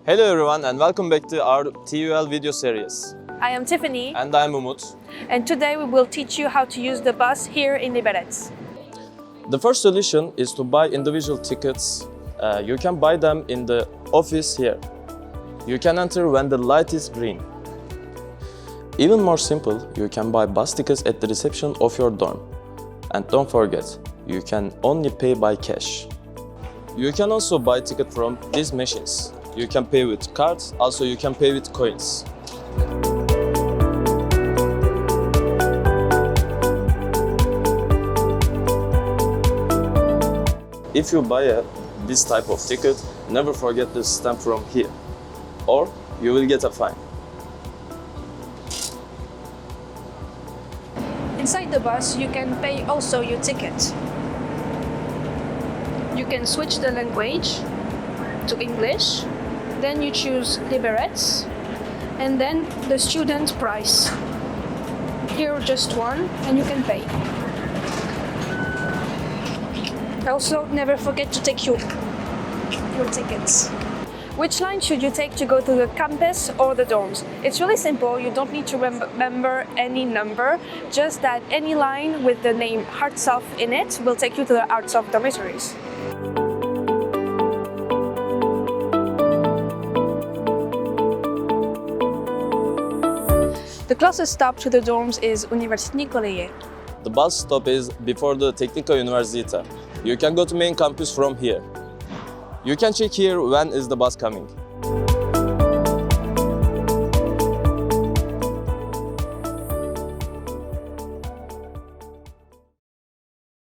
Hello everyone and welcome back to our TUL video series. I am Tiffany, And I'm Umut. and today we will teach you how to use the bus here in Liberec. The first solution is to buy individual tickets. You can buy them in the office here. You can enter when the light is green. Even more simple, you can buy bus tickets at the reception of your dorm. And don't forget, you can only pay by cash. You can also buy tickets from these machines. You can pay with cards, also you can pay with coins. If you buy this type of ticket, never forget the stamp from here, or you will get a fine. Inside the bus, you can pay also your ticket. You can switch the language to English, then you choose Liberec, and then the student price. Here just one, and you can pay. Also, never forget to take your tickets. Which line should you take to go to the campus or the dorms? It's really simple, you don't need to remember any number, just that any line with the name Artsaf in it will take you to the Artsaf dormitories. The closest stop to the dorms is University College. The bus stop is before the Technical University. You can go to main campus from here. You can check here when is the bus coming.